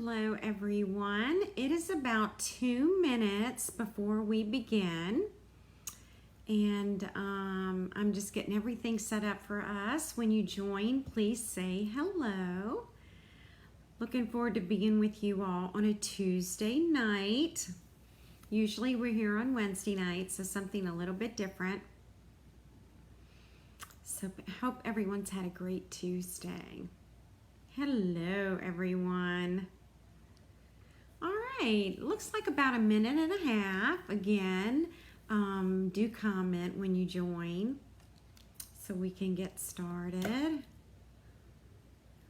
Hello everyone. It is about 2 minutes before we begin, and I'm just getting everything set up for us. When you join, please say hello. Looking forward to being with you all on a Tuesday night. Usually we're here on Wednesday nights, so something a little bit different. So I hope everyone's had a great Tuesday. Hello everyone. All right, looks like about a minute and a half. Again, do comment when you join so we can get started.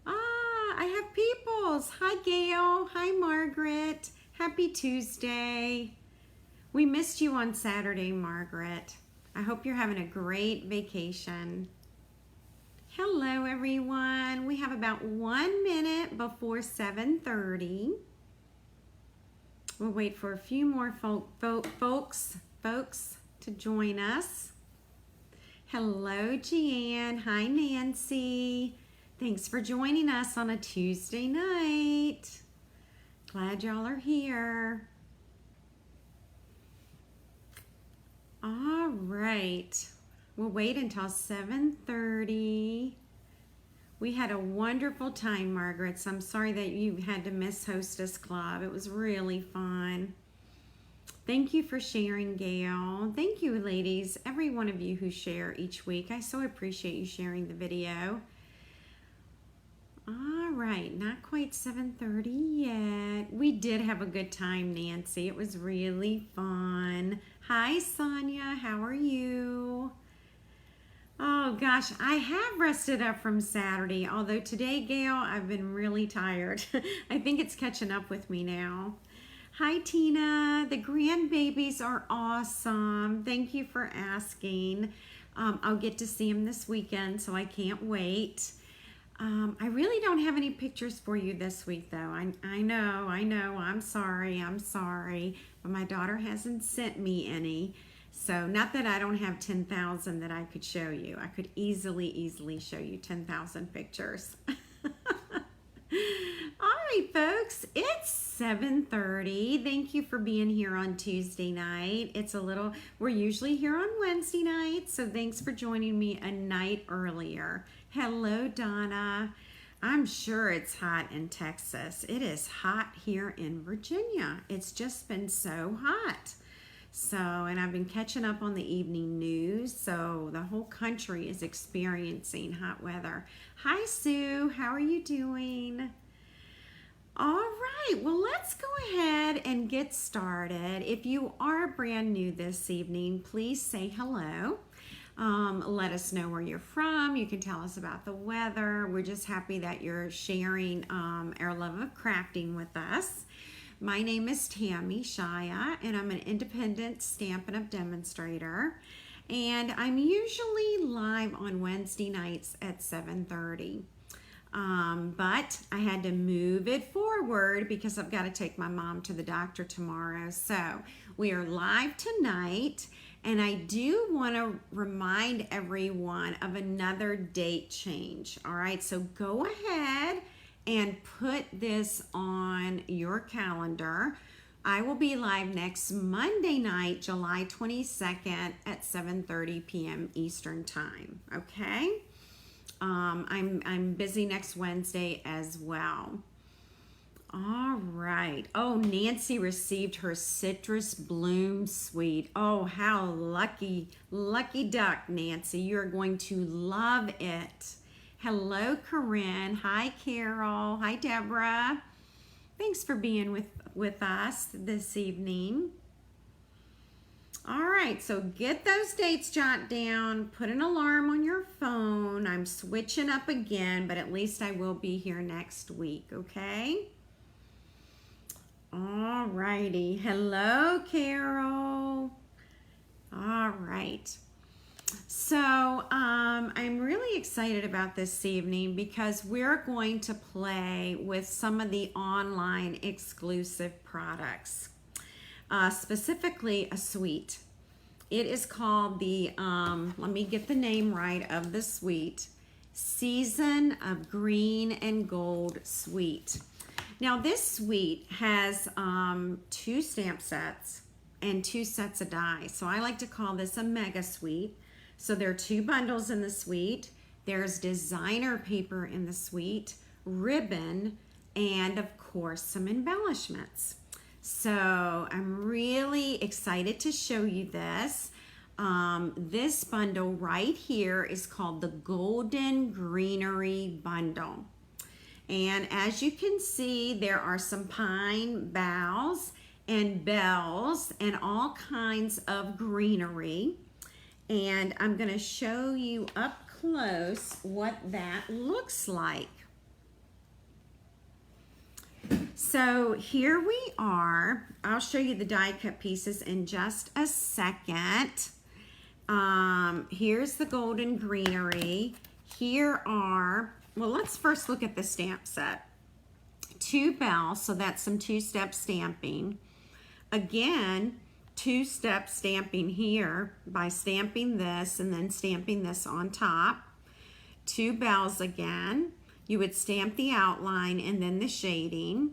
I have peoples. Hi Gail, hi Margaret. Happy Tuesday. We missed you on Saturday, Margaret. I hope you're having a great vacation. Hello everyone. We have about 1 minute before 7:30. We'll wait for a few more folks to join us. Hello Jeanne. Hi Nancy. Thanks for joining us on a Tuesday night. Glad y'all are here. All right. We'll wait until 7:30. We had a wonderful time, Margaret, so I'm sorry that you had to miss Hostess Club. It was really fun. Thank you for sharing, Gail. Thank you, ladies, every one of you who share each week. I so appreciate you sharing the video. All right, not quite 7:30 yet. We did have a good time, Nancy. It was really fun. Hi, Sonia. How are you? Oh gosh, I have rested up from Saturday, although today, Gail, I've been really tired. I think it's catching up with me now. Hi, Tina. The grandbabies are awesome. Thank you for asking. I'll get to see them this weekend, so I can't wait. I really don't have any pictures for you this week, though. I know. I'm sorry. But my daughter hasn't sent me any. So not that I don't have 10,000 that I could show you. I could easily show you 10,000 pictures. All right, folks, it's 7:30. Thank you for being here on Tuesday night. We're usually here on Wednesday night, so thanks for joining me a night earlier. Hello, Donna. I'm sure it's hot in Texas. It is hot here in Virginia. It's just been so hot. And I've been catching up on the evening news, so the whole country is experiencing hot weather. Hi, Sue. How are you doing? All right, well, let's go ahead and get started. If you are brand new this evening, please say hello. Let us know where you're from. You can tell us about the weather. We're just happy that you're sharing our love of crafting with us. My name is Tammy Shia, and I'm an independent Stampin' demonstrator. And I'm usually live on Wednesday nights at 7:30. But I had to move it forward because I've got to take my mom to the doctor tomorrow. So we are live tonight, and I do want to remind everyone of another date change. All right, so go ahead and put this on your calendar. I will be live next Monday night, July 22nd at 7:30 p.m. Eastern Time, okay? I'm busy next Wednesday as well. All right. Oh, Nancy received her citrus bloom suite. Oh, how lucky duck, Nancy. You're going to love it. Hello, Corinne. Hi, Carol. Hi, Deborah. Thanks for being with us this evening. All right, so get those dates jotted down. Put an alarm on your phone. I'm switching up again, but at least I will be here next week, okay? All righty. Hello, Carol. All right. So I'm really excited about this evening because we're going to play with some of the online exclusive products, specifically a suite. It is called the, let me get the name right of the suite, Season of Green and Gold Suite. Now this suite has 2 stamp sets and 2 sets of dies. So I like to call this a mega suite. So there are 2 bundles in the suite. There's designer paper in the suite, ribbon, and of course some embellishments. So I'm really excited to show you this. This bundle right here is called the Golden Greenery Bundle. And as you can see, there are some pine boughs and bells and all kinds of greenery. And I'm going to show you up close what that looks like. So here we are. I'll show you the die cut pieces in just a second. Here's the golden greenery. Here are, well, let's first look at the stamp set. 2 bells, so that's some 2-step stamping. Again, 2-step stamping here by stamping this and then stamping this on top. 2 bells again. You would stamp the outline and then the shading.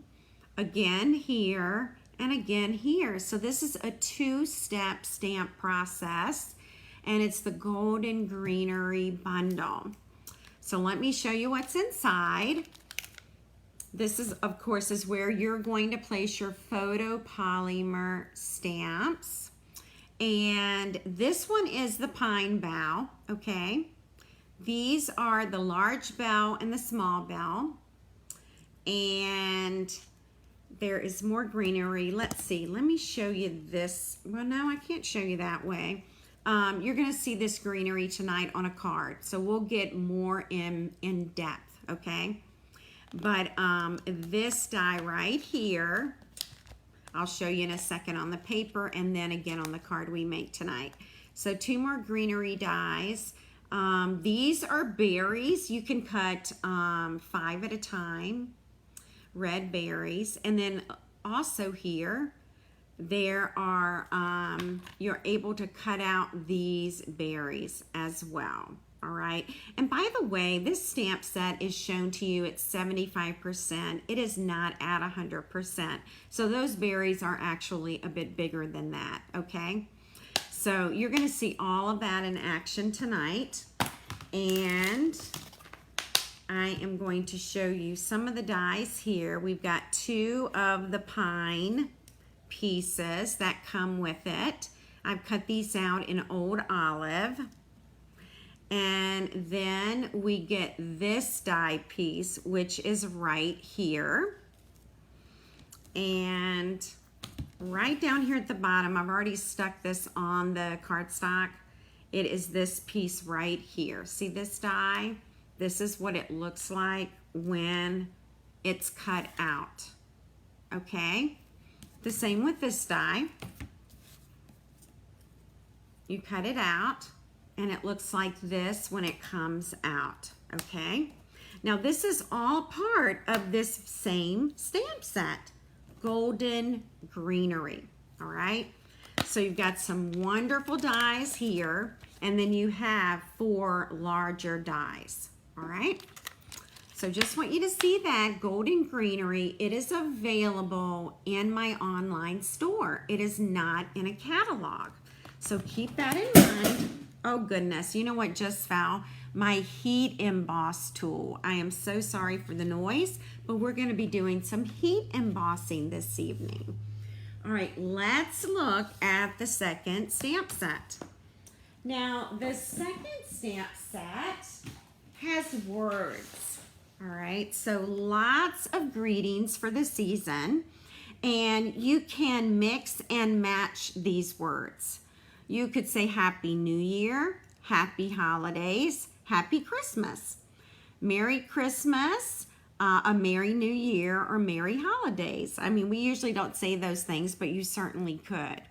Again here and again here. So this is a 2-step stamp process, and it's the Golden Greenery Bundle. So let me show you what's inside. This is, of course, is where you're going to place your photopolymer stamps. And this one is the pine bough, okay? These are the large bell and the small bell. And there is more greenery. Let's see, let me show you this. Well, no, I can't show you that way. You're gonna see this greenery tonight on a card. So we'll get more in depth, okay? But this die right here, I'll show you in a second on the paper and then again on the card we make tonight. So 2 more greenery dies. These are berries. You can cut 5 at a time, red berries. And then also here, there are, you're able to cut out these berries as well. All right. And by the way, this stamp set is shown to you at 75%. It is not at 100%. So those berries are actually a bit bigger than that. Okay. So you're going to see all of that in action tonight. And I am going to show you some of the dies here. We've got 2 of the pine pieces that come with it. I've cut these out in Old Olive. And then we get this die piece, which is right here. And right down here at the bottom, I've already stuck this on the cardstock. It is this piece right here. See this die? This is what it looks like when it's cut out. Okay? The same with this die. You cut it out, and it looks like this when it comes out, okay? Now this is all part of this same stamp set, Golden Greenery, all right? So you've got some wonderful dies here, and then you have 4 larger dies, all right? So just want you to see that Golden Greenery. It is available in my online store. It is not in a catalog. So keep that in mind. Oh goodness, you know what just fell? My heat emboss tool. I am so sorry for the noise, but we're going to be doing some heat embossing this evening. All right, let's look at the second stamp set. Now, the second stamp set has words. All right, so lots of greetings for the season, and you can mix and match these words. You could say Happy New Year, Happy Holidays, Happy Christmas, Merry Christmas, a Merry New Year, or Merry Holidays. I mean, we usually don't say those things, but you certainly could.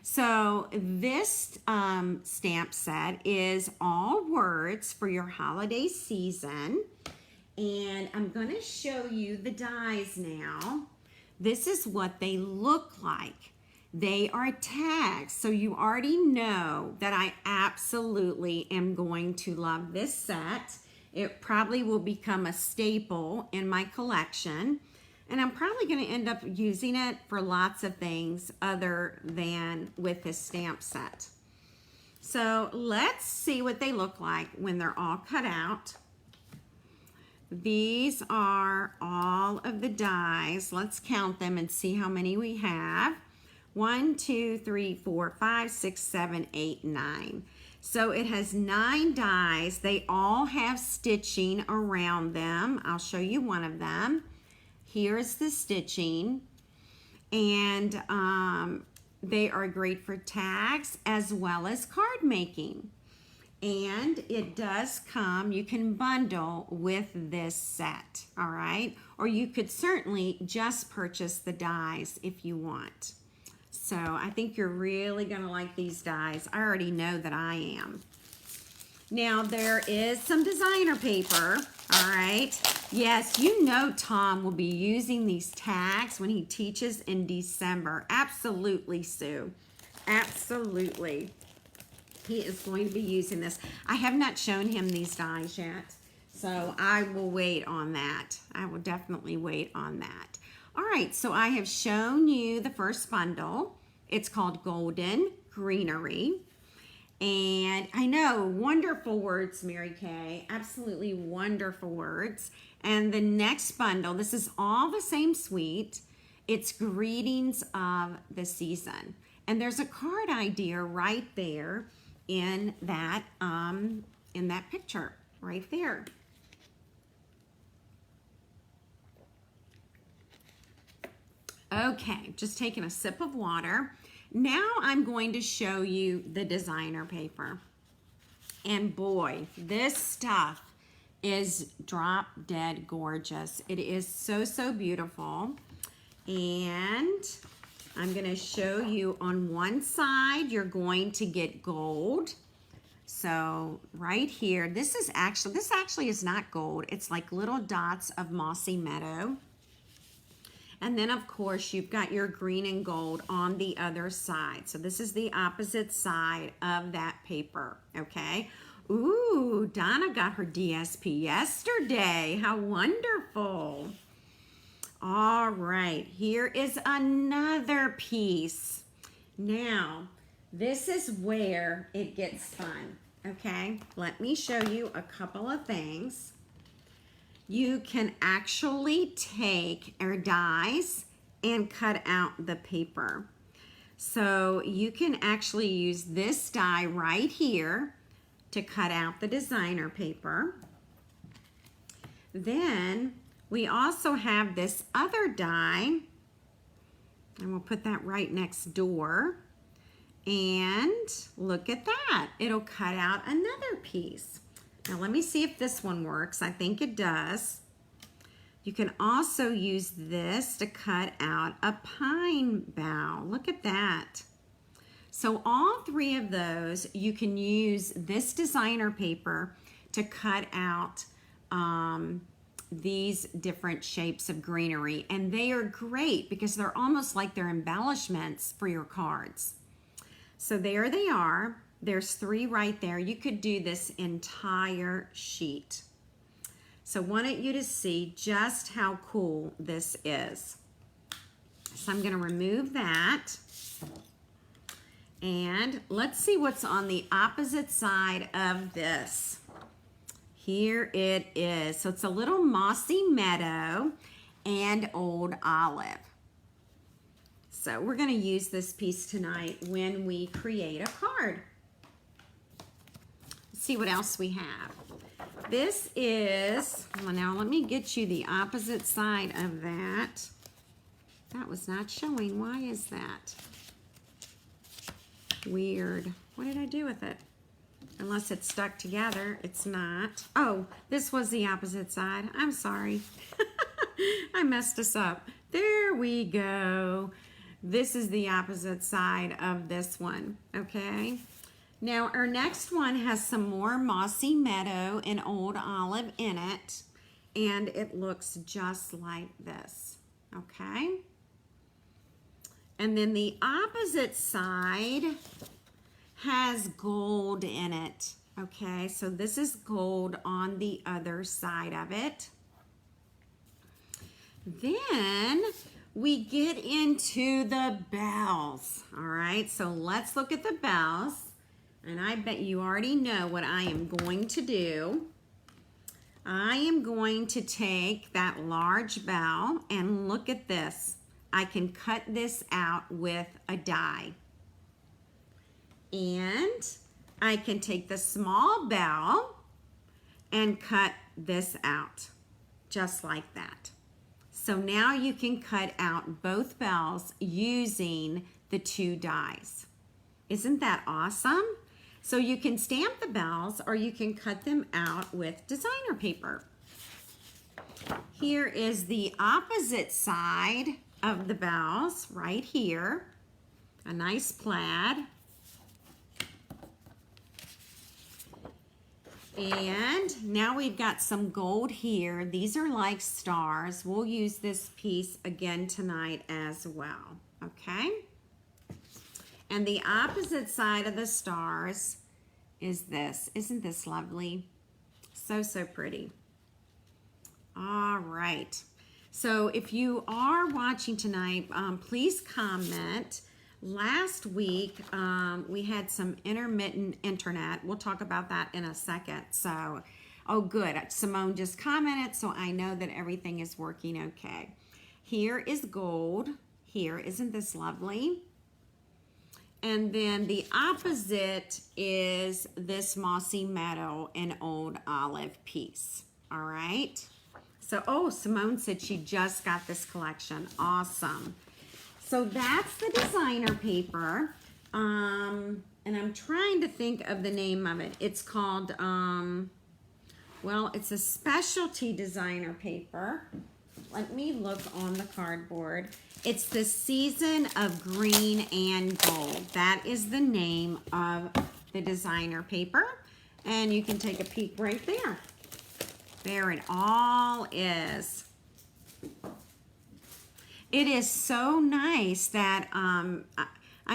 So this stamp set is all words for your holiday season. And I'm going to show you the dies now. This is what they look like. They are tags, so you already know that I absolutely am going to love this set. It probably will become a staple in my collection. And I'm probably going to end up using it for lots of things other than with this stamp set. So let's see what they look like when they're all cut out. These are all of the dies. Let's count them and see how many we have. 1, 2, 3, 4, 5, 6, 7, 8, 9. So it has 9 dies. They all have stitching around them. I'll show you one of them. Here's the stitching. And they are great for tags as well as card making. And it does come, you can bundle with this set, all right? Or you could certainly just purchase the dies if you want. So I think you're really gonna like these dies. I already know that I am. Now there is some designer paper, all right? Yes, you know Tom will be using these tags when he teaches in December. Absolutely, Sue, absolutely. He is going to be using this. I have not shown him these dies yet, so I will wait on that. I will definitely wait on that. All right, so I have shown you the first bundle. It's called Golden Greenery. And I know, wonderful words, Mary Kay. Absolutely wonderful words. And the next bundle, this is all the same suite. It's Greetings of the Season. And there's a card idea right there in that picture right there. Okay, just taking a sip of water. Now I'm going to show you the designer paper. And boy, this stuff is drop dead gorgeous. It is so, so beautiful. And I'm going to show you on one side, you're going to get gold. So right here, this actually is not gold. It's like little dots of mossy meadow. And then of course you've got your green and gold on the other side. So this is the opposite side of that paper, okay? Ooh, Donna got her DSP yesterday. How wonderful. All right, here is another piece. Now, this is where it gets fun, okay? Let me show you a couple of things. You can actually take our dies and cut out the paper. So you can actually use this die right here to cut out the designer paper. Then we also have this other die, and we'll put that right next door. And look at that, it'll cut out another piece. Now let me see if this one works. I think it does. You can also use this to cut out a pine bough. Look at that. So all 3 of those, you can use this designer paper to cut out these different shapes of greenery. And they are great because they're almost like they're embellishments for your cards. So there they are. There's 3 right there. You could do this entire sheet. So I wanted you to see just how cool this is. So I'm going to remove that. And let's see what's on the opposite side of this. Here it is. So it's a little mossy meadow and old olive. So we're going to use this piece tonight when we create a card. See what else we have. This is, well, now let me get you the opposite side of that. That was not showing. Why is that? Weird. What did I do with it? Unless it's stuck together, it's not. Oh, this was the opposite side. I'm sorry. I messed us up. There we go. This is the opposite side of this one, okay? Now, our next one has some more mossy meadow and old olive in it, and it looks just like this, okay? And then the opposite side has gold in it, okay? So this is gold on the other side of it. Then we get into the bells. All right, so let's look at the bells. And I bet you already know what I am going to do. I am going to take that large bell and look at this. I can cut this out with a die. And I can take the small bell and cut this out, just like that. So now you can cut out both bells using the two dies. Isn't that awesome? So you can stamp the bells or you can cut them out with designer paper. Here is the opposite side of the bells right here. A nice plaid. And now we've got some gold here. These are like stars. We'll use this piece again tonight as well, okay? And the opposite side of the stars is this. Isn't this lovely? So, so pretty. All right. So if you are watching tonight, please comment. Last week, we had some intermittent internet. We'll talk about that in a second. So, oh good, Simone just commented, so I know that everything is working okay. Here is gold. Here, isn't this lovely? And then the opposite is this mossy meadow and old olive piece. All right. So, oh, Simone said she just got this collection. Awesome. So that's the designer paper. And I'm trying to think of the name of it. It's called, well, it's a specialty designer paper. Let me look on the cardboard. It's the Season of Green and Gold. That is the name of the designer paper. And you can take a peek right there. There it all is. It is so nice that, I'm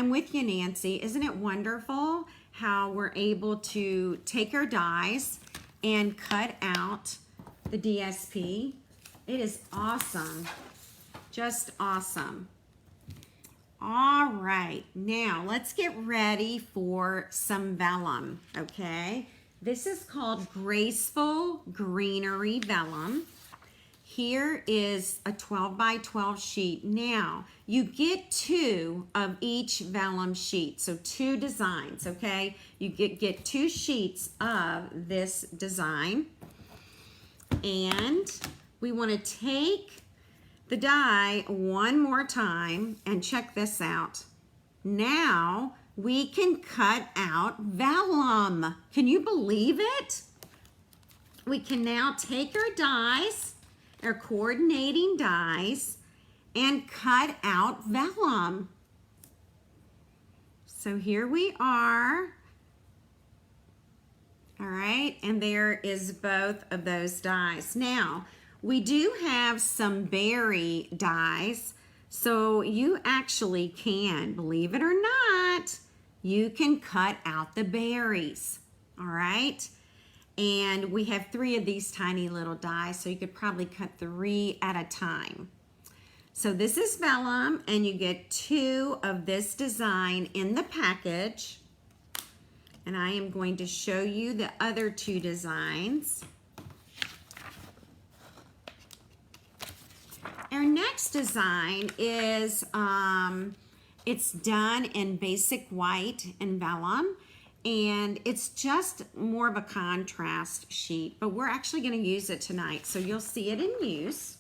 with you, Nancy. Isn't it wonderful how we're able to take our dies and cut out the DSP? It is awesome. Just awesome. All right, now let's get ready for some vellum, okay? This is called Graceful Greenery Vellum. Here is a 12 by 12 sheet. Now, you get 2 of each vellum sheet, so 2 designs, okay? You get 2 sheets of this design. And we want to take the die one more time and check this out. Now, we can cut out vellum. Can you believe it? We can now take our dies, our coordinating dies, and cut out vellum. So here we are. All right, and there is both of those dies. Now, we do have some berry dies, so you actually can, believe it or not, you can cut out the berries, all right? And we have 3 of these tiny little dies, so you could probably cut 3 at a time. So this is vellum, and you get 2 of this design in the package. And I am going to show you the other 2 designs. Our next design is, it's done in basic white and vellum. And it's just more of a contrast sheet, but we're actually going to use it tonight, so you'll see it in use.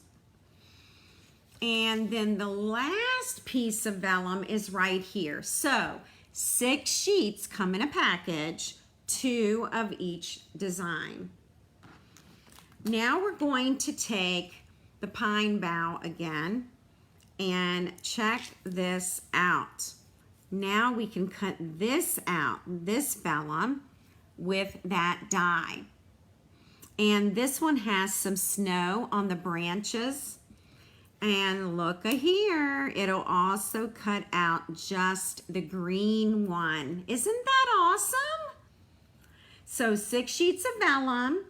And then the last piece of vellum is right here. So 6 sheets come in a package, 2 of each design. Now we're going to take the pine bough again and check this out. Now we can cut this out, this vellum, with that die. And this one has some snow on the branches. And look here, it'll also cut out just the green one. Isn't that awesome? So 6 sheets of vellum,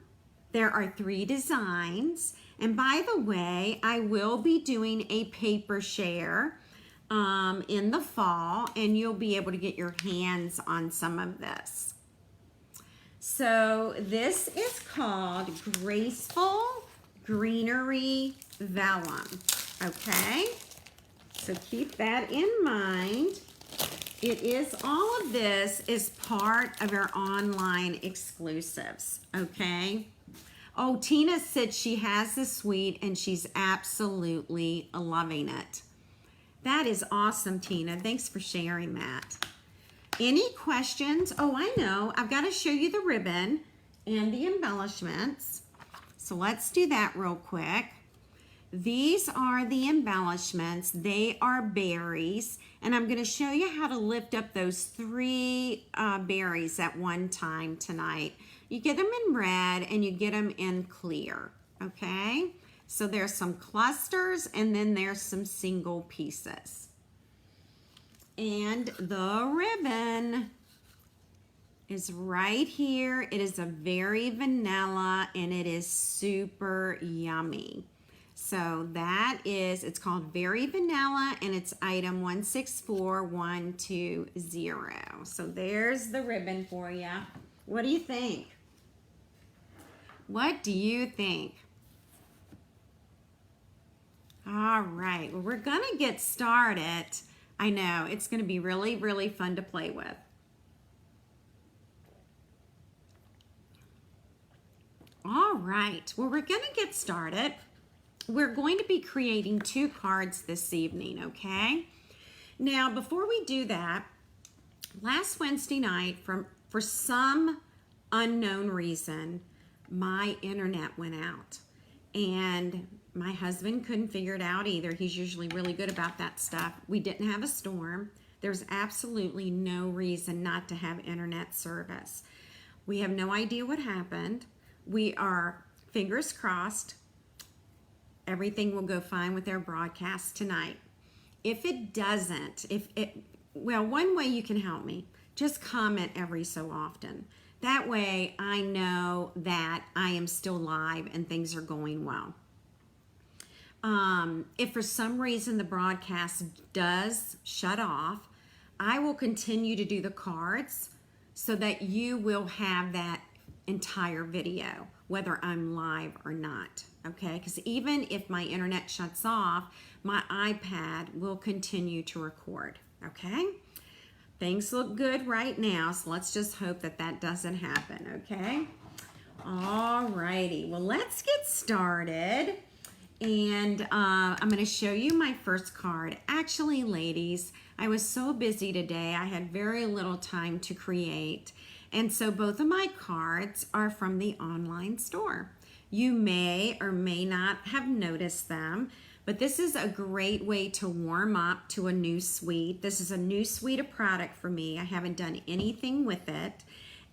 There are 3 designs. And by the way, I will be doing a paper share in the fall, and you'll be able to get your hands on some of this. So this is called Graceful Greenery Vellum, okay? So keep that in mind. All of this is part of our online exclusives, okay? Oh, Tina said she has the suite and she's absolutely loving it. That is awesome, Tina. Thanks for sharing that. Any questions? Oh, I know. I've got to show you the ribbon and the embellishments. So let's do that real quick. These are the embellishments. They are berries, and I'm going to show you how to lift up those 3 berries at one time tonight. You get them in red and you get them in clear, okay? So there's some clusters and then there's some single pieces. And the ribbon is right here. It is a very vanilla and it is super yummy. So that is, it's called Very Vanilla and it's item 164120. So there's the ribbon for you. What do you think? What do you think? All right, well, we're gonna get started. I know, it's gonna be really, really fun to play with. All right, well, we're gonna get started. We're going to be creating 2 cards this evening, okay? Now, before we do that, last Wednesday night, for some unknown reason, my internet went out. And my husband couldn't figure it out either. He's usually really good about that stuff. We didn't have a storm. There's absolutely no reason not to have internet service. We have no idea what happened. We are fingers crossed. Everything will go fine with our broadcast tonight. If it doesn't, well, one way you can help me, just comment every so often. That way I know that I am still live and things are going well. If for some reason the broadcast does shut off, I will continue to do the cards so that you will have that entire video, whether I'm live or not, okay? Because even if my internet shuts off, my iPad will continue to record, okay? Things look good right now, so let's just hope that that doesn't happen, okay? All righty, well, let's get started. And I'm going to show you my first card. Actually, ladies, I was so busy today, I had very little time to create. And so both of my cards are from the online store. You may or may not have noticed them, but this is a great way to warm up to a new suite. This is a new suite of product for me. I haven't done anything with it.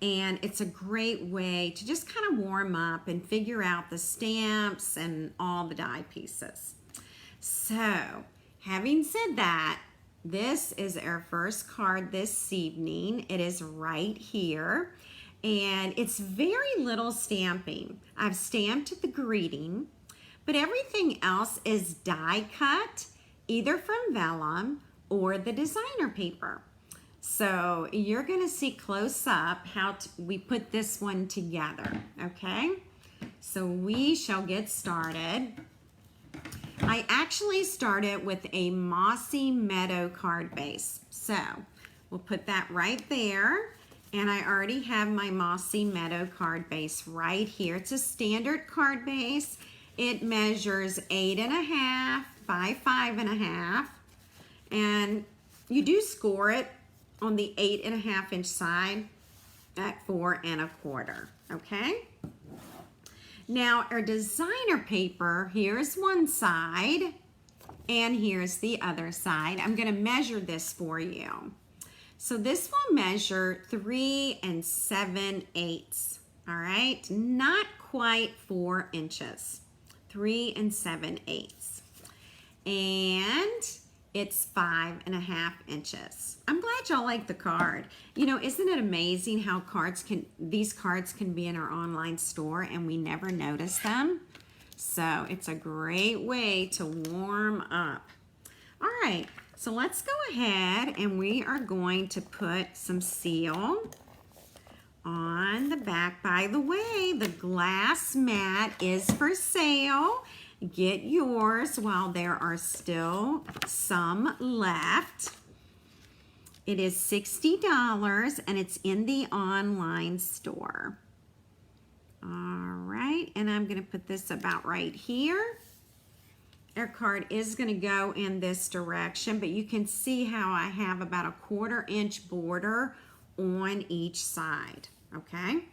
And it's a great way to just kind of warm up and figure out the stamps and all the die pieces. So, having said that, this is our first card this evening. It is right here. And it's very little stamping. I've stamped the greeting, but everything else is die cut, either from vellum or the designer paper. So you're going to see close up how we put this one together, okay? So we shall get started. I actually started with a Mossy Meadow card base. So we'll put that right there. And I already have my Mossy Meadow card base right here. It's a standard card base. It measures 8.5 by 5.5. And you do score it on the 8.5 inch side at 4 1/4, okay? Now our designer paper, here's one side and here's the other side. I'm gonna measure this for you. So this will measure 3 7/8, all right? Not quite 4 inches, 3 7/8. And it's 5.5 inches. I'm glad much I like the card. You know, isn't it amazing how these cards can be in our online store and we never notice them? So it's a great way to warm up. All right, so let's go ahead and we are going to put some seal on the back. By the way, the glass mat is for sale. Get yours while there are still some left. It is $60 and it's in the online store. All right, and I'm going to put this about right here. Our card is going to go in this direction, but you can see how I have about a 1/4 inch border on each side, okay?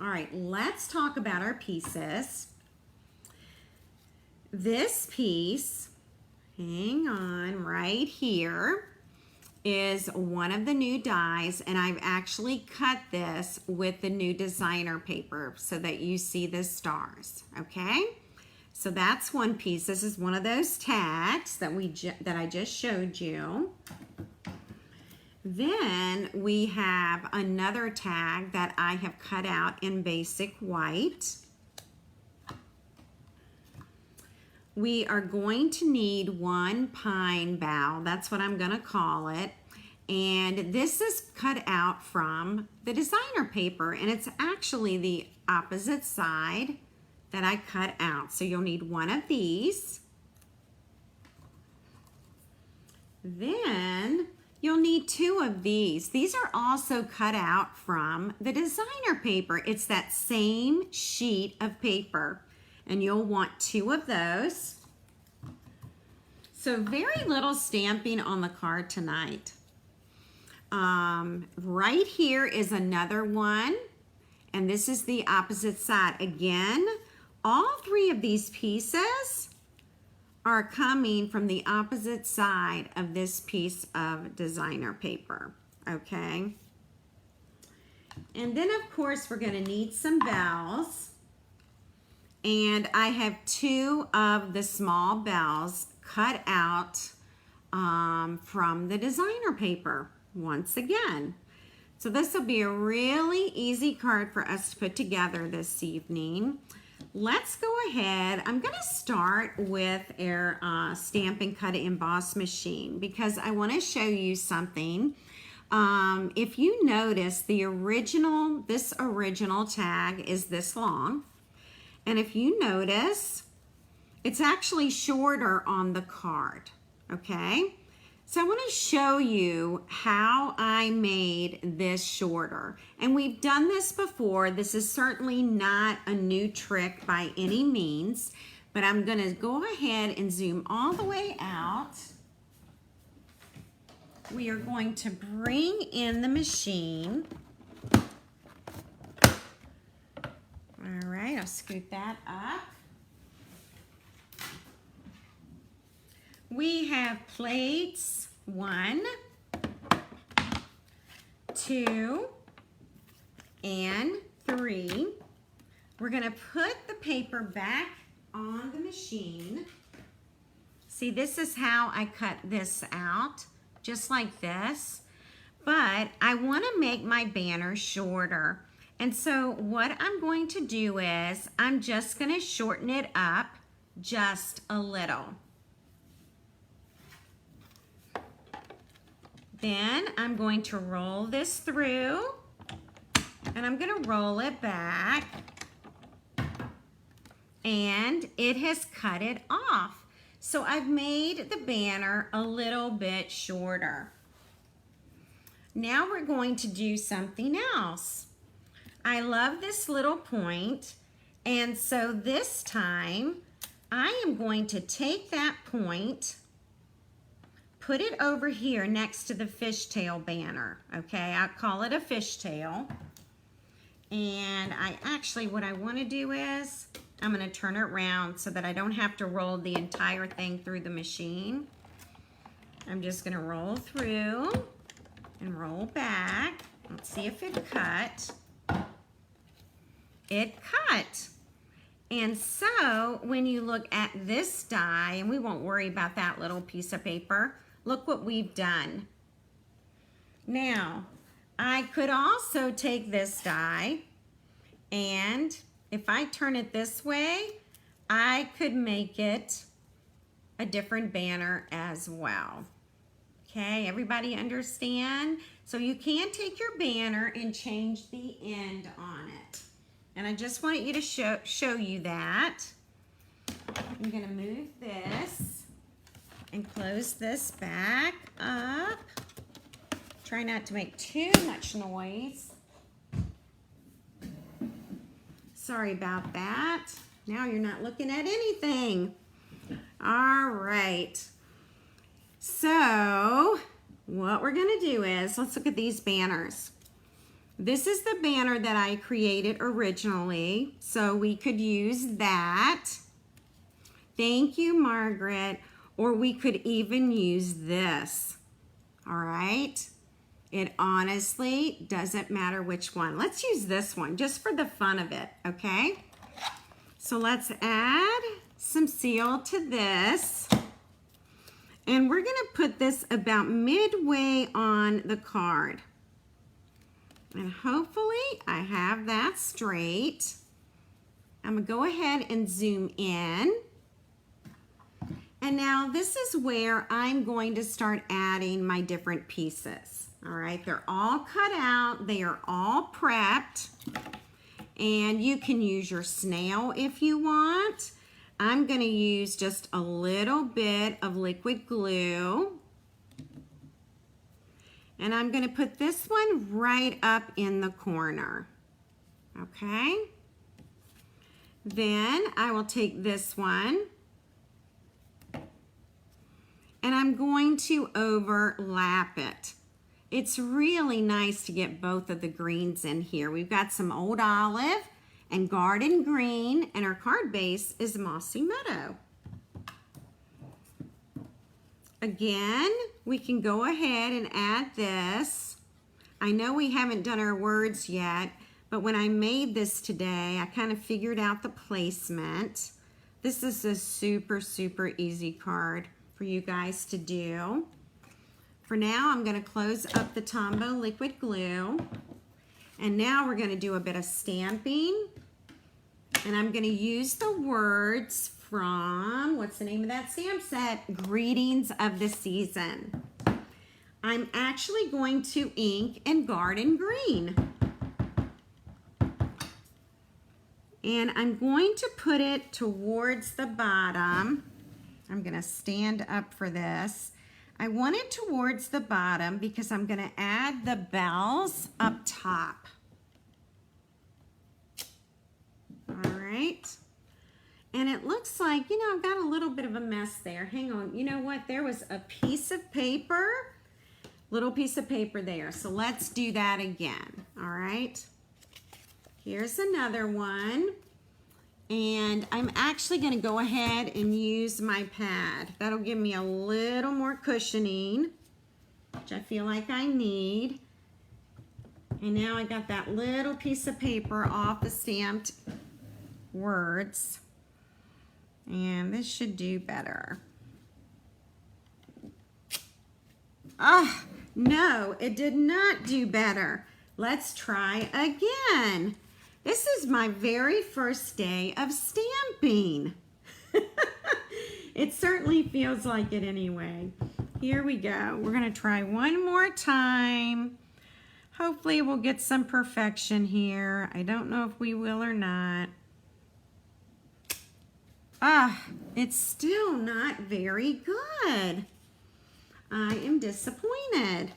All right, let's talk about our pieces. This piece, hang on, right here, is one of the new dies, and I've actually cut this with the new designer paper so that you see the stars, okay? So that's one piece. This is one of those tags that I just showed you. Then we have another tag that I have cut out in basic white. We are going to need one pine bough. That's what I'm going to call it. And this is cut out from the designer paper, and it's actually the opposite side that I cut out. So you'll need one of these. Then you'll need 2 of these. These are also cut out from the designer paper. It's that same sheet of paper, and you'll want 2 of those. So very little stamping on the card tonight. Right here is another one, and this is the opposite side. Again, all 3 of these pieces are coming from the opposite side of this piece of designer paper, okay? And then of course we're going to need some bells, and I have 2 of the small bells cut out from the designer paper once again. So this will be a really easy card for us to put together this evening. Let's go ahead. I'm going to start with our Stampin' Cut Emboss machine because I want to show you something. If you notice, this original tag is this long, and if you notice, it's actually shorter on the card, okay? So I want to show you how I made this shorter. And we've done this before. This is certainly not a new trick by any means, but I'm going to go ahead and zoom all the way out. We are going to bring in the machine. All right, I'll scoot that up. We have plates 1, 2, and 3. We're going to put the paper back on the machine. See, this is how I cut this out, just like this. But I want to make my banner shorter. And so what I'm going to do is I'm just going to shorten it up just a little. Then I'm going to roll this through, and I'm going to roll it back, and it has cut it off. So I've made the banner a little bit shorter. Now we're going to do something else. I love this little point, and so this time I am going to take that point, put it over here next to the fishtail banner, okay? I call it a fishtail. And what I want to do is, I'm going to turn it around so that I don't have to roll the entire thing through the machine. I'm just going to roll through and roll back. Let's see if it cut. It cut. And so when you look at this die, and we won't worry about that little piece of paper, look what we've done. Now, I could also take this die, and if I turn it this way, I could make it a different banner as well. Okay, everybody understand? So you can take your banner and change the end on it. And I just wanted you to show you that. I'm gonna move this and close this back up. Try not to make too much noise. Sorry about that. Now you're not looking at anything. All right. So what we're gonna do is, let's look at these banners. This is the banner that I created originally, so we could use that. Thank you, Margaret. Or we could even use this. All right. It honestly doesn't matter which one. Let's use this one just for the fun of it, okay? So let's add some seal to this. And we're gonna put this about midway on the card. And hopefully I have that straight. I'm gonna go ahead and zoom in. And now this is where I'm going to start adding my different pieces. All right, they're all cut out, they are all prepped. And you can use your snail if you want. I'm gonna use just a little bit of liquid glue. And I'm gonna put this one right up in the corner, okay? Then I will take this one and I'm going to overlap it. It's really nice to get both of the greens in here. We've got some old olive and garden green, and our card base is mossy meadow. Again, we can go ahead and add this. I know we haven't done our words yet, but when I made this today, I kind of figured out the placement. This is a super, super easy card for you guys to do. For now, I'm gonna close up the Tombow liquid glue. And now we're gonna do a bit of stamping. And I'm gonna use the words from, what's the name of that stamp set? Greetings of the Season. I'm actually going to ink in garden green. And I'm going to put it towards the bottom. I'm gonna stand up for this. I want it towards the bottom because I'm gonna add the bells up top. All right. And it looks like, you know, I've got a little bit of a mess there. Hang on, you know what? There was a piece of paper, little piece of paper there. So let's do that again, all right? Here's another one. And I'm actually gonna go ahead and use my pad. That'll give me a little more cushioning, which I feel like I need. And now I got that little piece of paper off the stamped words. And this should do better. Ah, no, it did not do better. Let's try again. This is my very first day of stamping. It certainly feels like it anyway. Here we go. We're gonna try one more time. Hopefully we'll get some perfection here. I don't know if we will or not. Ah, it's still not very good. I am disappointed.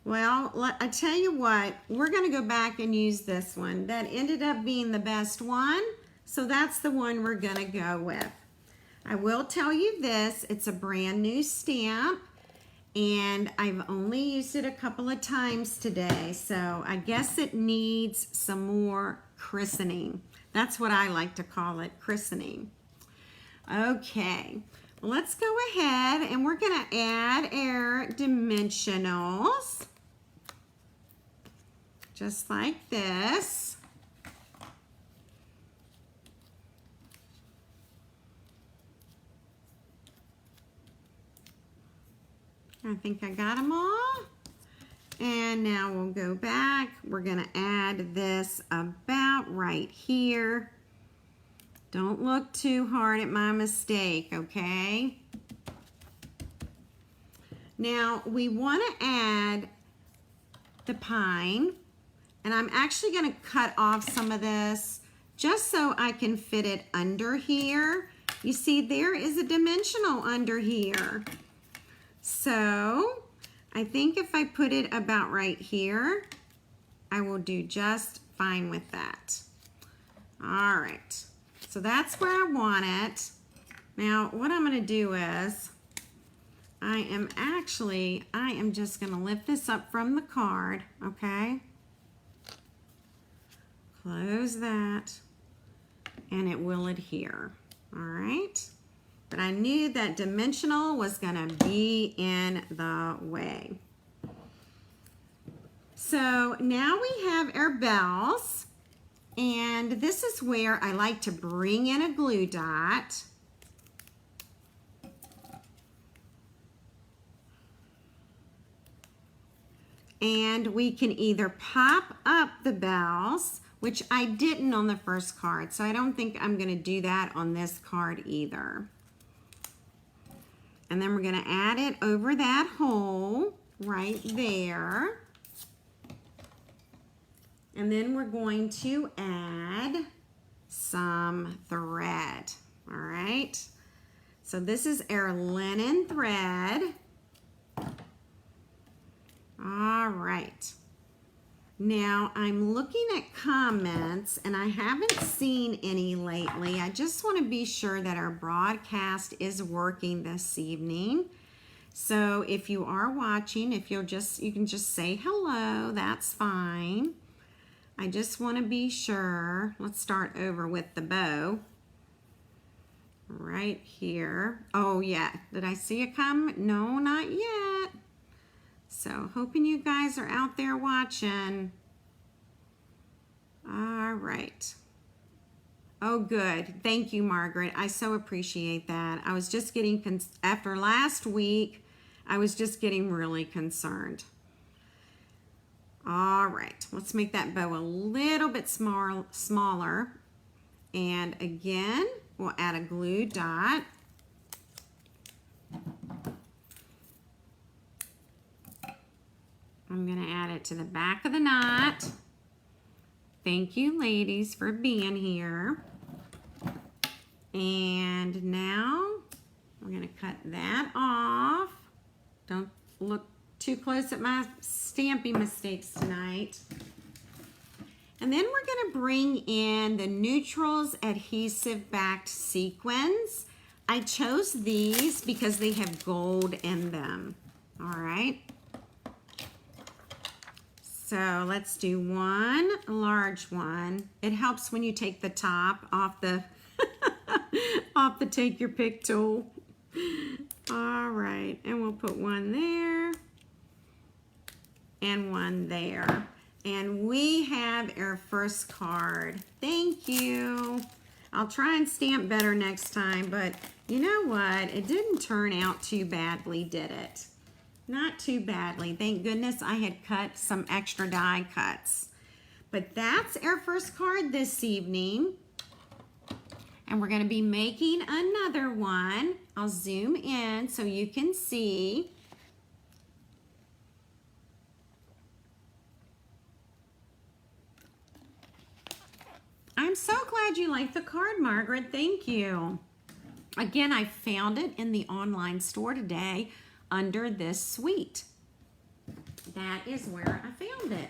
Well, I tell you what, we're gonna go back and use this one. That ended up being the best one, so that's the one we're gonna go with. I will tell you this, it's a brand new stamp, and I've only used it a couple of times today, so I guess it needs some more christening. That's what I like to call it, christening. Okay, well, let's go ahead and we're gonna add our dimensionals. Just like this. I think I got them all. And now we'll go back. We're gonna add this about right here. Don't look too hard at my mistake, okay? Now we wanna add the pine, and I'm actually gonna cut off some of this just so I can fit it under here. You see, there is a dimensional under here. So I think if I put it about right here, I will do just fine with that. All right, so that's where I want it. Now, what I'm gonna do is, I am just gonna lift this up from the card, okay? Close that, and it will adhere, all right? But I knew that dimensional was gonna be in the way. So now we have our bells, and this is where I like to bring in a glue dot. And we can either pop up the bells, which I didn't on the first card, so I don't think I'm gonna do that on this card either. And then we're gonna add it over that hole right there. And then we're going to add some thread, all right? So this is our linen thread. All right. Now I'm looking at comments and I haven't seen any lately. I just want to be sure that our broadcast is working this evening. So if you are watching, you can just say hello, that's fine. I just want to be sure. Let's start over with the bow. Right here. Oh yeah, did I see a comment? No, not yet. So hoping you guys are out there watching. All right. Oh, good. Thank you, Margaret. I so appreciate that. I was just getting, after last week, I was just getting really concerned. All right, let's make that bow a little bit smaller. And again, we'll add a glue dot. I'm gonna add it to the back of the knot. Thank you, ladies, for being here. And now we're gonna cut that off. Don't look too close at my stamping mistakes tonight. And then we're gonna bring in the Neutrals adhesive backed sequins. I chose these because they have gold in them, all right? So let's do one large one. It helps when you take the top off the off the take your pick tool. All right, and we'll put one there and one there. And we have our first card. Thank you. I'll try and stamp better next time, but you know what? It didn't turn out too badly, did it? Not too badly. Thank goodness I had cut some extra die cuts. But that's our first card this evening. And we're going to be making another one. I'll zoom in so you can see. I'm so glad you liked the card, Margaret. Thank you. Again, I found it in the online store today under this suite. That is where I found it.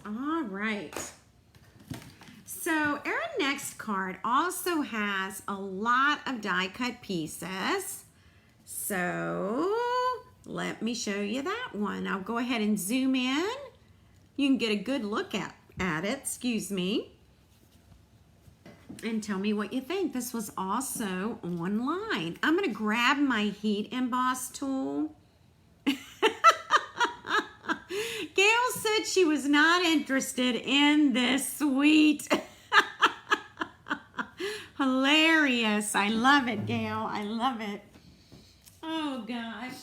All right. So our next card also has a lot of die cut pieces. So let me show you that one. I'll go ahead and zoom in. You can get a good look at it, excuse me. And tell me what you think. This was also online. I'm going to grab my heat emboss tool. Gail said she was not interested in this suite. Hilarious. I love it, Gail. I love it. Oh, gosh.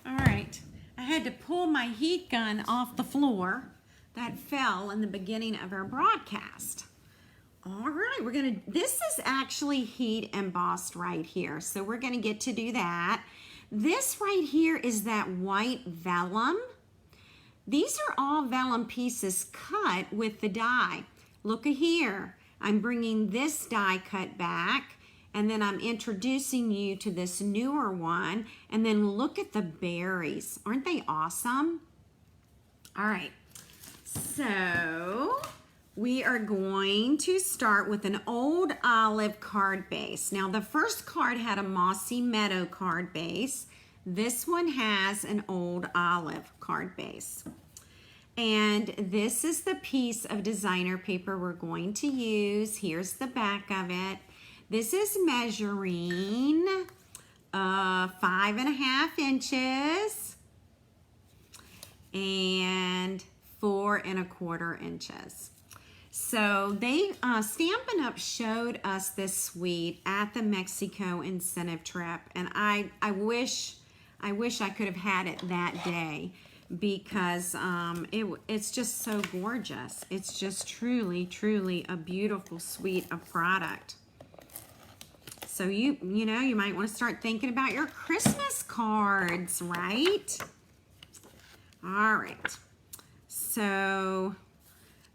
All right, I had to pull my heat gun off the floor that fell in the beginning of our broadcast. All right, this is actually heat embossed right here, so we're gonna get to do that. This right here is that white vellum. These are all vellum pieces cut with the die. Look here, I'm bringing this die cut back, and then I'm introducing you to this newer one, and then look at the berries. Aren't they awesome? All right, so we are going to start with an old olive card base. Now the first card had a mossy meadow card base. This one has an old olive card base. And this is the piece of designer paper we're going to use. Here's the back of it. This is measuring 5.5 inches and 4.25 inches. So they Stampin' Up showed us this suite at the Mexico incentive trip, and I wish I could have had it that day, because it's just so gorgeous. It's just truly a beautiful suite of product. So you might want to start thinking about your Christmas cards, right? All right. So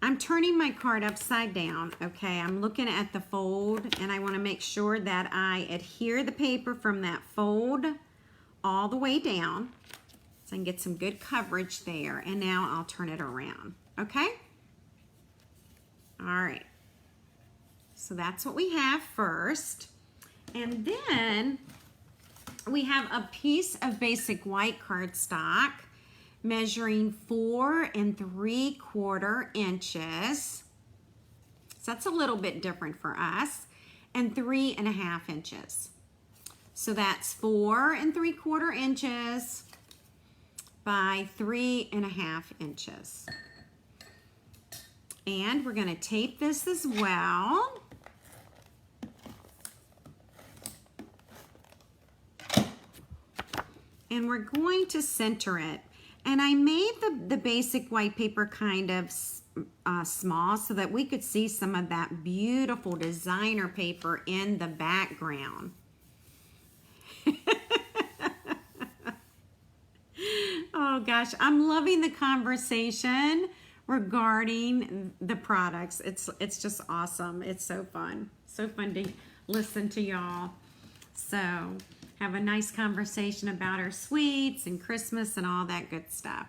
I'm turning my card upside down, okay? I'm looking at the fold, and I want to make sure that I adhere the paper from that fold all the way down, so I can get some good coverage there. And now I'll turn it around, okay? All right. So that's what we have first. And then we have a piece of basic white cardstock measuring 4 3/4 inches. So that's a little bit different for us. And 3.5 inches. So that's 4 3/4 inches by 3.5 inches. And we're going to tape this as well. And we're going to center it. And I made the basic white paper kind of small so that we could see some of that beautiful designer paper in the background. Oh gosh, I'm loving the conversation regarding the products. It's just awesome. It's so fun. So fun to listen to y'all. So have a nice conversation about our sweets and Christmas and all that good stuff.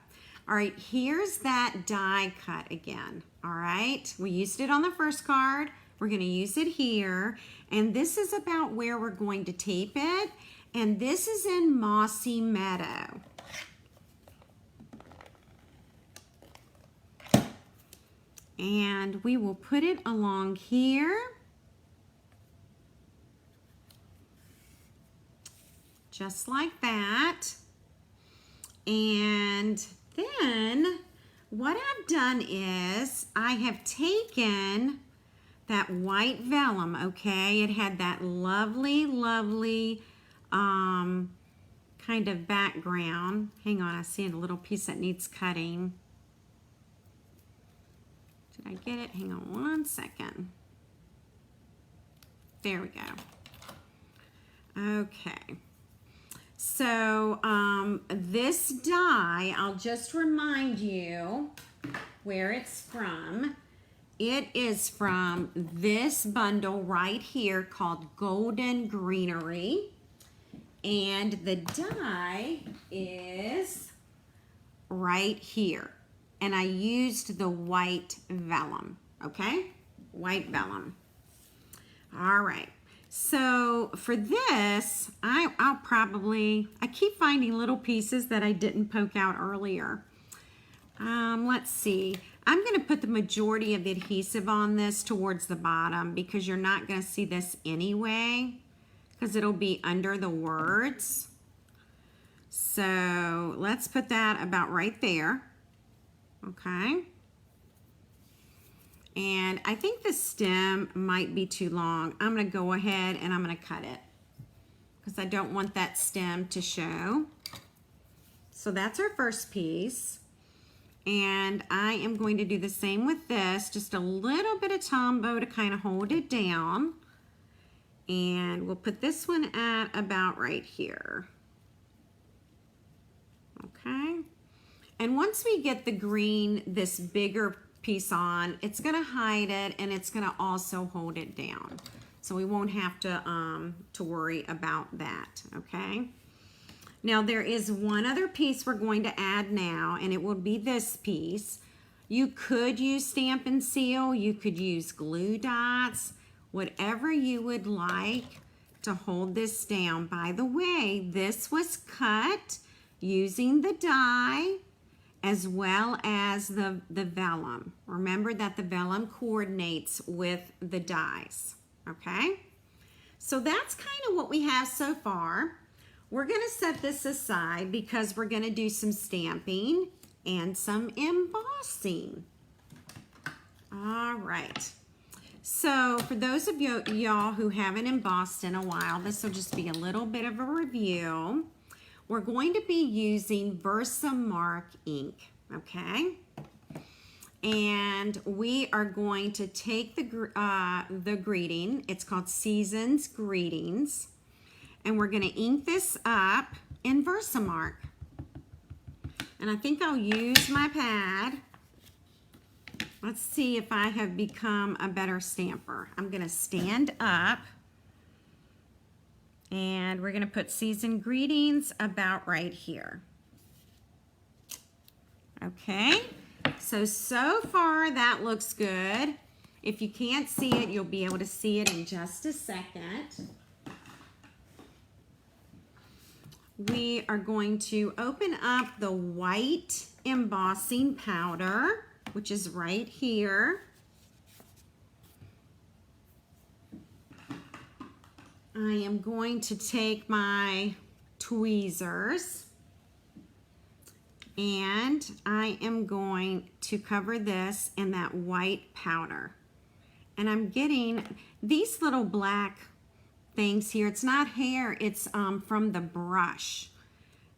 All right, here's that die cut again. All right, we used it on the first card. We're going to use it here. And this is about where we're going to tape it. And this is in Mossy Meadow. And we will put it along here. Just like that. And then what I've done is I have taken that white vellum, okay? It had that lovely kind of background. Hang on, I see a little piece that needs cutting. Did I get it? Hang on one second. There we go. Okay. So this die, I'll just remind you where it's from. It is from this bundle right here called Golden Greenery. And the die is right here. And I used the white vellum, okay? White vellum. All right. So for this, I keep finding little pieces that I didn't poke out earlier. Let's see. I'm going to put the majority of the adhesive on this towards the bottom because you're not going to see this anyway because it'll be under the words. So let's put that about right there. Okay. And I think the stem might be too long. I'm going to go ahead and I'm going to cut it because I don't want that stem to show. So that's our first piece. And I am going to do the same with this, just a little bit of Tombow to kind of hold it down. And we'll put this one at about right here. Okay. And once we get the green, this bigger piece on, it's gonna hide it and it's gonna also hold it down. So we won't have to worry about that, okay? Now there is one other piece we're going to add now, and it will be this piece. You could use Stampin' Seal, you could use glue dots, whatever you would like to hold this down. By the way, this was cut using the die as well as the vellum. Remember that the vellum coordinates with the dies, okay? So that's kind of what we have so far. We're gonna set this aside because we're gonna do some stamping and some embossing. All right. So for those of y'all who haven't embossed in a while, this will just be a little bit of a review. We're going to be using Versamark ink, okay? And we are going to take the greeting. It's called Season's Greetings. And we're gonna ink this up in Versamark. And I think I'll use my pad. Let's see if I have become a better stamper. I'm gonna stand up and we're gonna put Season Greetings about right here. Okay, so far that looks good. If you can't see it, you'll be able to see it in just a second. We are going to open up the white embossing powder, which is right here. I am going to take my tweezers and I am going to cover this in that white powder. And I'm getting these little black things here. It's not hair, it's from the brush.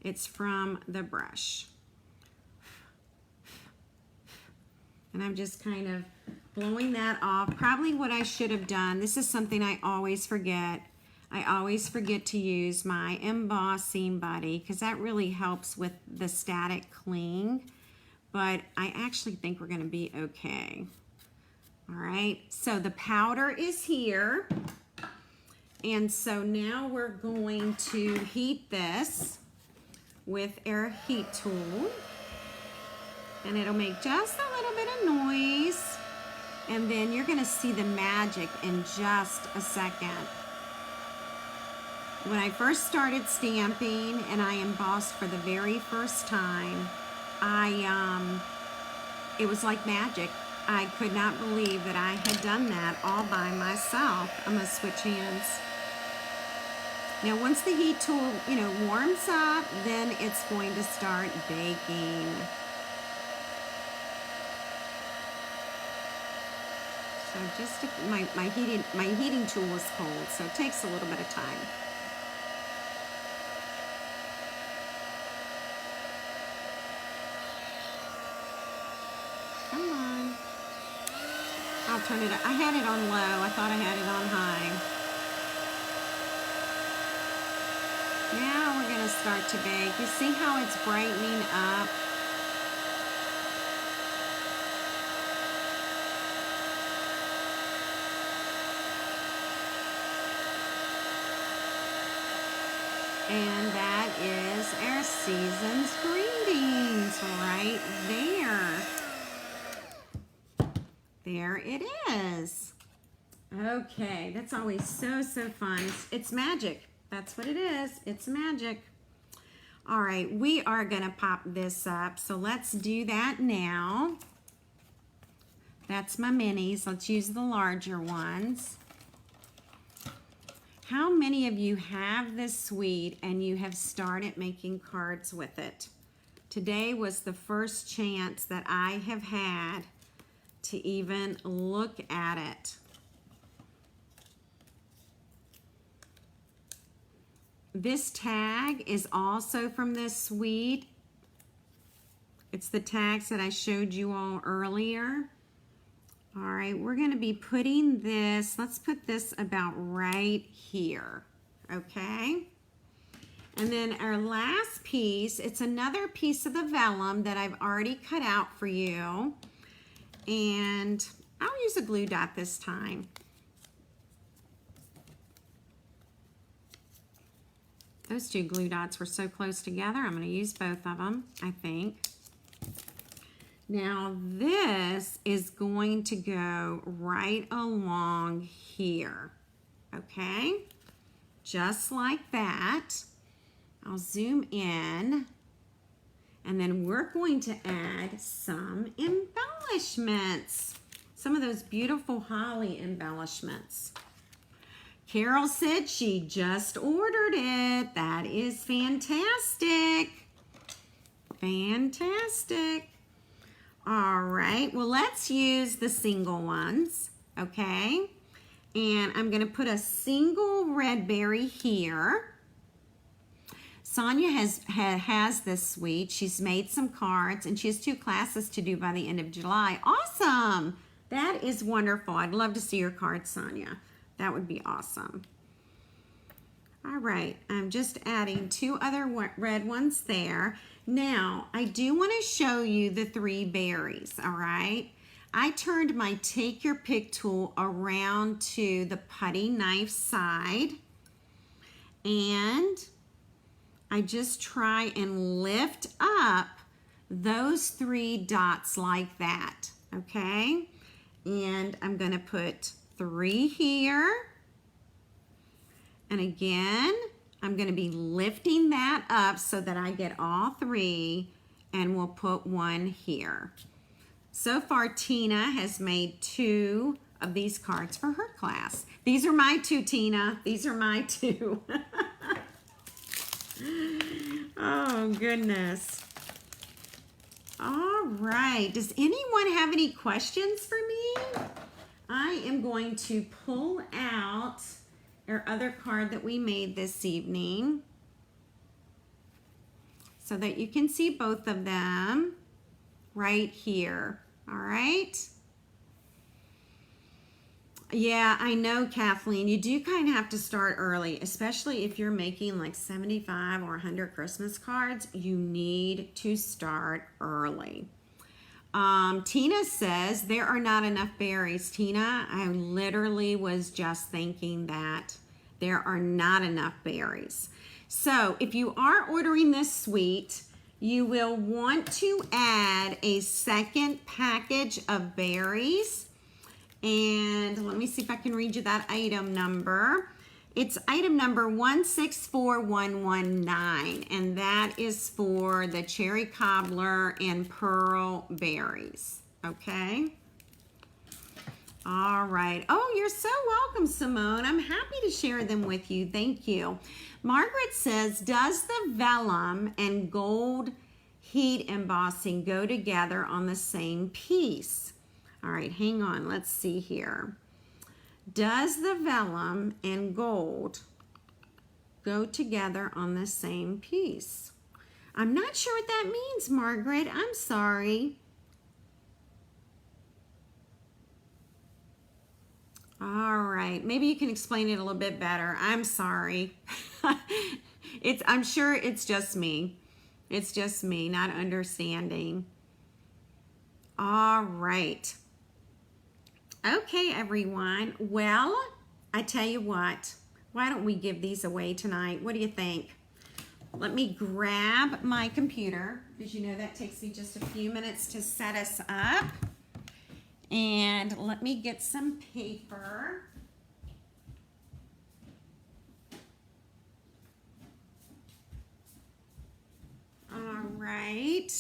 It's from the brush. And I'm just kind of blowing that off. Probably what I should have done, this is something I always forget. I always forget to use my embossing buddy because that really helps with the static cling. But I actually think we're gonna be okay. All right, so the powder is here. And so now we're going to heat this with our heat tool. And it'll make just a little bit of noise. And then you're gonna see the magic in just a second. When I first started stamping and I embossed for the very first time, it was like magic. I could not believe that I had done that all by myself. I'm gonna switch hands. Now once the heat tool, warms up, then it's going to start baking. So just my heating tool is cold, so it takes a little bit of time. Come on. I'll turn it up. I had it on low. I thought I had it on high. Now we're going to start to bake. You see how it's brightening up? And that is our Season's Greetings right there. There it is. Okay, that's always so fun. It's magic. That's what it is. It's magic. All right, we are gonna pop this up. So let's do that now. That's my minis. Let's use the larger ones. How many of you have this suite and you have started making cards with it? Today was the first chance that I have had to even look at it. This tag is also from this suite. It's the tags that I showed you all earlier. All right, we're going to be putting this, let's put this about right here, okay? And then our last piece, it's another piece of the vellum that I've already cut out for you. And I'll use a glue dot this time. Those two glue dots were so close together, I'm going to use both of them, I think. Now this is going to go right along here, okay? Just like that. I'll zoom in, and then we're going to add some embellishments. Some of those beautiful holly embellishments. Carol said she just ordered it. That is fantastic. Fantastic. All right, well, let's use the single ones, okay? And I'm gonna put a single red berry here. Sonia has this suite. She's made some cards, and she has 2 classes to do by the end of July. Awesome. That is wonderful. I'd love to see your cards, Sonia. That would be awesome. All right, I'm just adding 2 other red ones there. Now, I do want to show you the 3 berries, all right? I turned my Take Your Pick tool around to the putty knife side, and I just try and lift up those 3 dots like that, okay? And I'm going to put 3 here. And again, I'm going to be lifting that up so that I get all 3, and we'll put 1 here. So far, Tina has made 2 of these cards for her class. These are my 2, Tina. These are my 2. Oh, goodness. All right. Does anyone have any questions for me? I am going to pull out our other card that we made this evening so that you can see both of them right here. All right. Yeah, I know, Kathleen, you do kind of have to start early, especially if you're making like 75 or 100 Christmas cards. You need to start early. Tina says there are not enough berries. Tina, I literally was just thinking that there are not enough berries. So if you are ordering this suite, you will want to add a second package of berries. And let me see if I can read you that item number. It's item number 164119, and that is for the cherry cobbler and pearl berries, okay? All right. Oh, you're so welcome, Simone. I'm happy to share them with you. Thank you. Margaret says, does the vellum and gold heat embossing go together on the same piece? All right, hang on. Let's see here. Does the vellum and gold go together on the same piece? I'm not sure what that means, Margaret. I'm sorry. All right, maybe you can explain it a little bit better. I'm sorry. I'm sure it's just me. It's just me not understanding. All right. Okay, everyone. Well, I tell you what, why don't we give these away tonight? What do you think? Let me grab my computer, because you know that takes me just a few minutes to set us up. And let me get some paper. All right.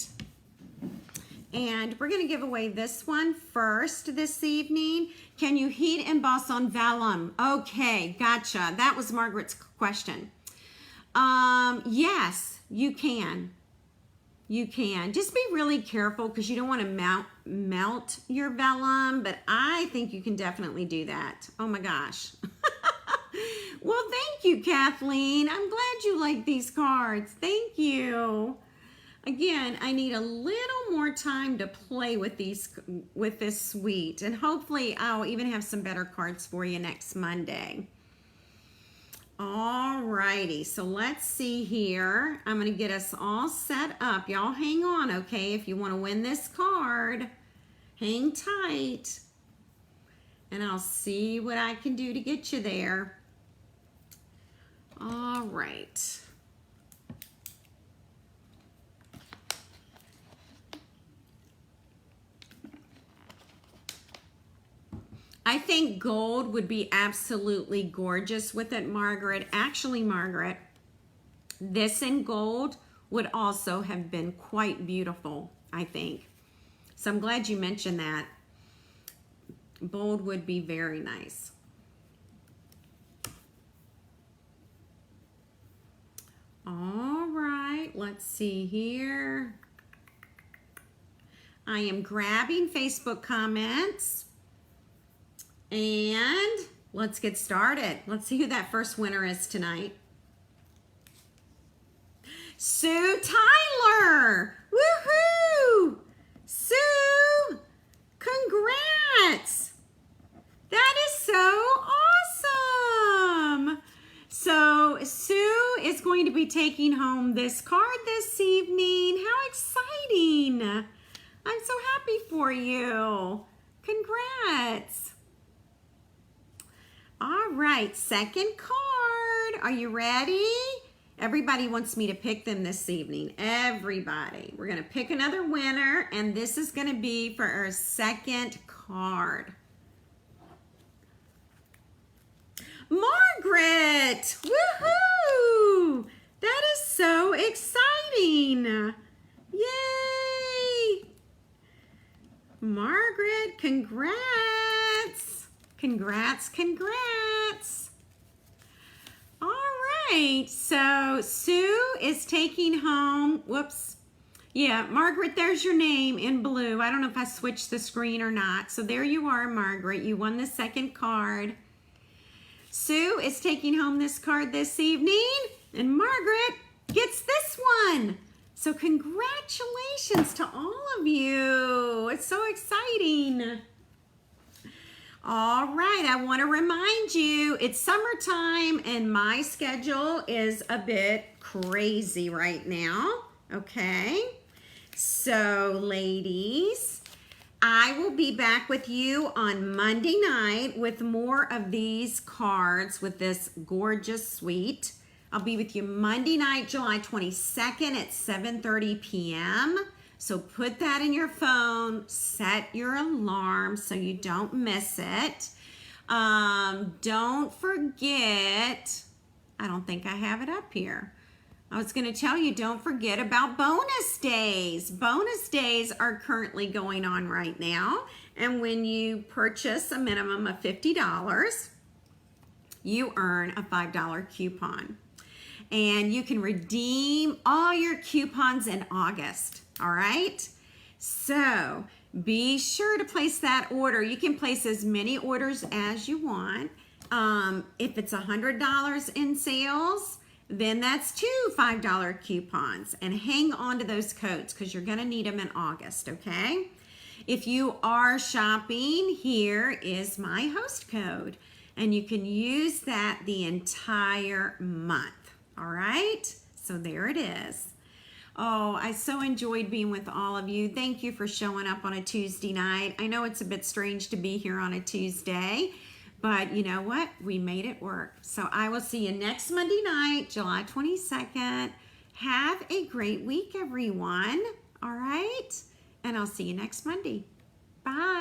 And we're going to give away this one first this evening. Can you heat emboss on vellum? Okay, gotcha. That was Margaret's question. Yes, you can. You can. Just be really careful because you don't want to melt your vellum, but I think you can definitely do that. Oh my gosh. Well, thank you, Kathleen. I'm glad you like these cards. Thank you. Again, I need a little more time to play with this suite, and hopefully I'll even have some better cards for you next Monday. Alrighty, so let's see here. I'm gonna get us all set up. Y'all hang on, okay? If you want to win this card, hang tight, and I'll see what I can do to get you there. All right. I think gold would be absolutely gorgeous with it, Margaret. Actually, Margaret, this in gold would also have been quite beautiful, I think. So I'm glad you mentioned that. Gold would be very nice. All right, let's see here. I am grabbing Facebook comments. And let's get started. Let's see who that first winner is tonight. Sue Tyler! Woohoo! Sue! Congrats! That is so awesome! So Sue is going to be taking home this card this evening. How exciting! I'm so happy for you. Congrats! All right, second card. Are you ready? Everybody wants me to pick them this evening. Everybody. We're going to pick another winner, and this is going to be for our second card. Margaret! Woohoo! That is so exciting. Yay! Margaret, congrats. Congrats, congrats. All right, so Sue is taking home, whoops. Yeah, Margaret, there's your name in blue. I don't know if I switched the screen or not. So there you are, Margaret. You won the second card. Sue is taking home this card this evening, and Margaret gets this one. So congratulations to all of you. It's so exciting. All right, I want to remind you, it's summertime and my schedule is a bit crazy right now, okay? So, ladies, I will be back with you on Monday night with more of these cards with this gorgeous suite. I'll be with you Monday night, July 22nd at 7:30 p.m., so put that in your phone, set your alarm so you don't miss it. Don't forget, I don't think I have it up here. I was going to tell you, don't forget about bonus days. Bonus days are currently going on right now. And when you purchase a minimum of $50, you earn a $5 coupon. And you can redeem all your coupons in August. All right, so be sure to place that order. You can place as many orders as you want. If it's $100 in sales, then that's two $5 coupons. And hang on to those codes because you're going to need them in August, okay? If you are shopping, here is my host code. And you can use that the entire month, all right? So there it is. Oh, I so enjoyed being with all of you. Thank you for showing up on a Tuesday night. I know it's a bit strange to be here on a Tuesday, but you know what? We made it work. So I will see you next Monday night, July 22nd. Have a great week, everyone. All right? And I'll see you next Monday. Bye.